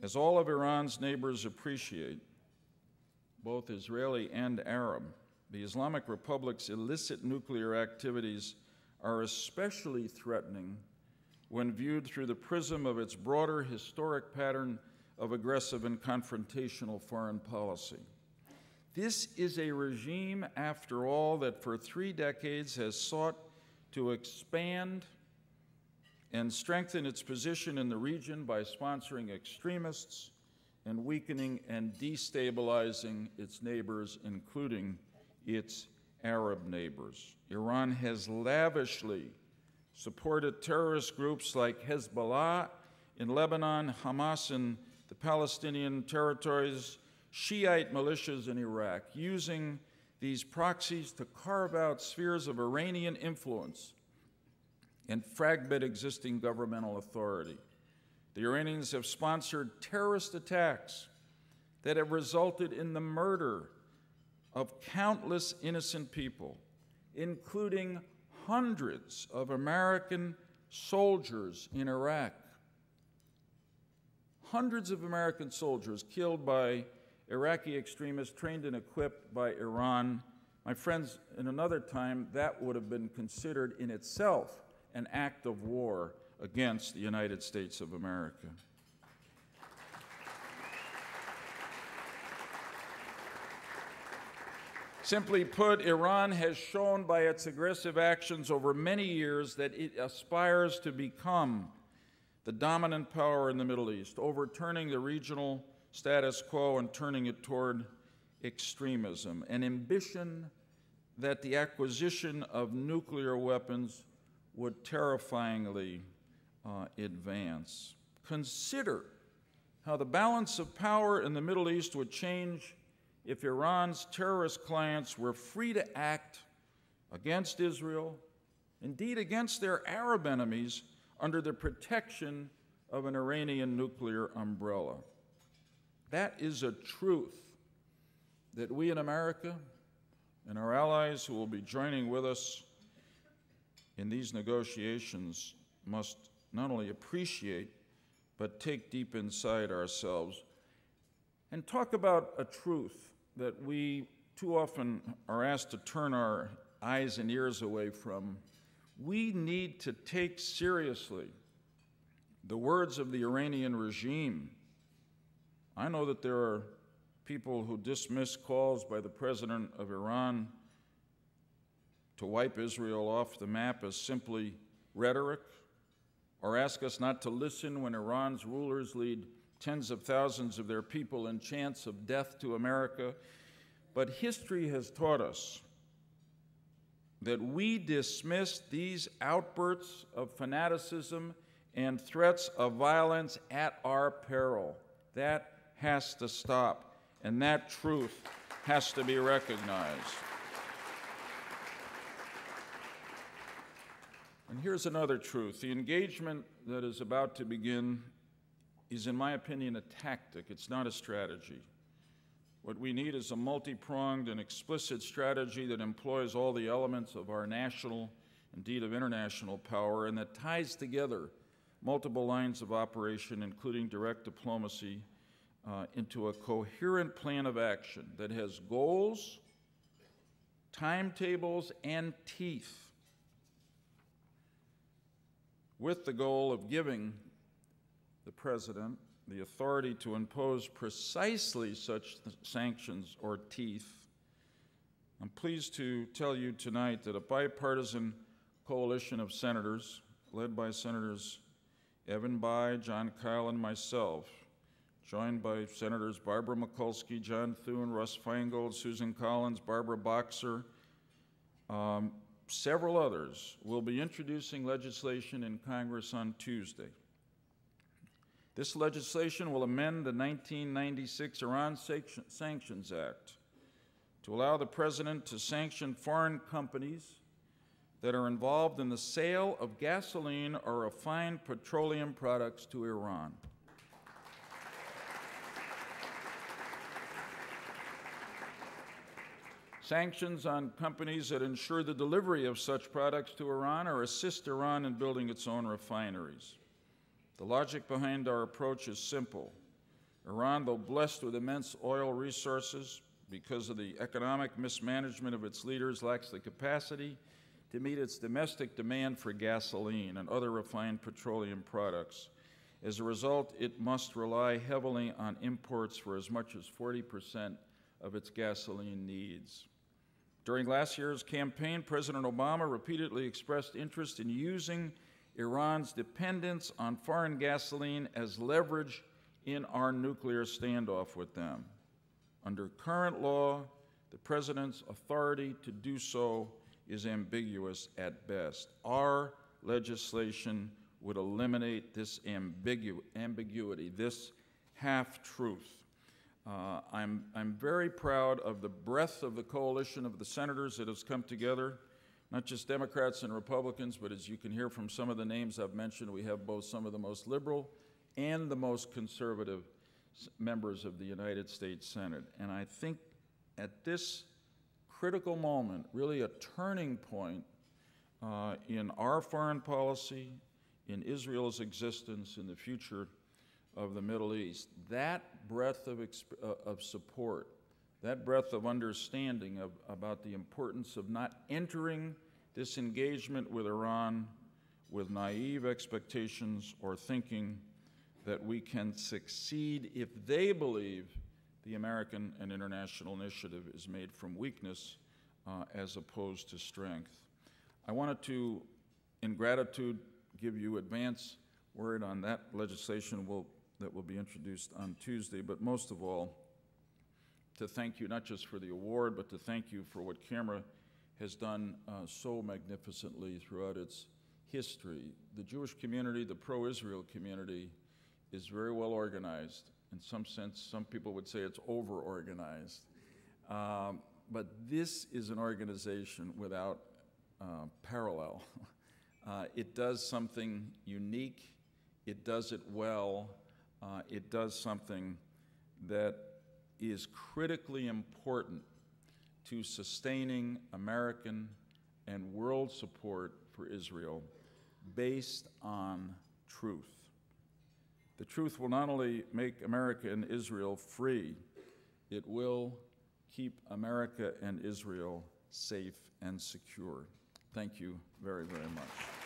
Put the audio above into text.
As all of Iran's neighbors appreciate, both Israeli and Arab, the Islamic Republic's illicit nuclear activities are especially threatening when viewed through the prism of its broader historic pattern of aggressive and confrontational foreign policy. This is a regime, after all, that for 3 decades has sought to expand and strengthen its position in the region by sponsoring extremists and weakening and destabilizing its neighbors, including its Arab neighbors. Iran has lavishly supported terrorist groups like Hezbollah in Lebanon, Hamas in the Palestinian territories, Shiite militias in Iraq, using these proxies to carve out spheres of Iranian influence and fragment existing governmental authority. The Iranians have sponsored terrorist attacks that have resulted in the murder of countless innocent people, including hundreds of American soldiers in Iraq. Hundreds of American soldiers killed by Iraqi extremists trained and equipped by Iran. My friends, in another time, that would have been considered in itself an act of war against the United States of America. Simply put, Iran has shown by its aggressive actions over many years that it aspires to become the dominant power in the Middle East, overturning the regional status quo and turning it toward extremism, an ambition that the acquisition of nuclear weapons would terrifyingly advance. Consider how the balance of power in the Middle East would change if Iran's terrorist clients were free to act against Israel, indeed against their Arab enemies, under the protection of an Iranian nuclear umbrella. That is a truth that we in America and our allies who will be joining with us in these negotiations must not only appreciate, but take deep inside ourselves and talk about a truth that we too often are asked to turn our eyes and ears away from. We need to take seriously the words of the Iranian regime. I know that there are people who dismiss calls by the president of Iran to wipe Israel off the map as simply rhetoric, or ask us not to listen when Iran's rulers lead tens of thousands of their people in chants of death to America. But history has taught us that we dismiss these outbursts of fanaticism and threats of violence at our peril. That has to stop, and that truth has to be recognized. And here's another truth. The engagement that is about to begin is, in my opinion, a tactic. It's not a strategy. What we need is a multi-pronged and explicit strategy that employs all the elements of our national, indeed of international power, and that ties together multiple lines of operation, including direct diplomacy, into a coherent plan of action that has goals, timetables, and teeth, with the goal of giving the president the authority to impose precisely such sanctions or teeth. I'm pleased to tell you tonight that a bipartisan coalition of senators, led by Senators Evan Bayh, John Kyle, and myself, joined by Senators Barbara Mikulski, John Thune, Russ Feingold, Susan Collins, Barbara Boxer, several others, will be introducing legislation in Congress on Tuesday. This legislation will amend the 1996 Iran Sanctions Act to allow the president to sanction foreign companies that are involved in the sale of gasoline or refined petroleum products to Iran. Sanctions on companies that ensure the delivery of such products to Iran or assist Iran in building its own refineries. The logic behind our approach is simple. Iran, though blessed with immense oil resources, because of the economic mismanagement of its leaders, lacks the capacity to meet its domestic demand for gasoline and other refined petroleum products. As a result, it must rely heavily on imports for as much as 40% of its gasoline needs. During last year's campaign, President Obama repeatedly expressed interest in using Iran's dependence on foreign gasoline as leverage in our nuclear standoff with them. Under current law, the President's authority to do so is ambiguous at best. Our legislation would eliminate this ambiguity, this half-truth. I'm very proud of the breadth of the coalition of the senators that has come together, not just Democrats and Republicans, but as you can hear from some of the names I've mentioned, we have both some of the most liberal and the most conservative members of the United States Senate. And I think at this critical moment, really a turning point in our foreign policy, in Israel's existence, in the future of the Middle East, that breadth of support, that breadth of understanding about the importance of not entering this engagement with Iran with naive expectations or thinking that we can succeed if they believe the American and international initiative is made from weakness as opposed to strength. I wanted to, in gratitude, give you advance word on that legislation that will be introduced on Tuesday, but most of all, to thank you not just for the award, but to thank you for what CAMERA has done so magnificently throughout its history. The Jewish community, the pro-Israel community, is very well organized. In some sense, some people would say it's over-organized. But this is an organization without parallel. It does something unique. It does it well. It does something that is critically important to sustaining American and world support for Israel based on truth. The truth will not only make America and Israel free, it will keep America and Israel safe and secure. Thank you very, very much.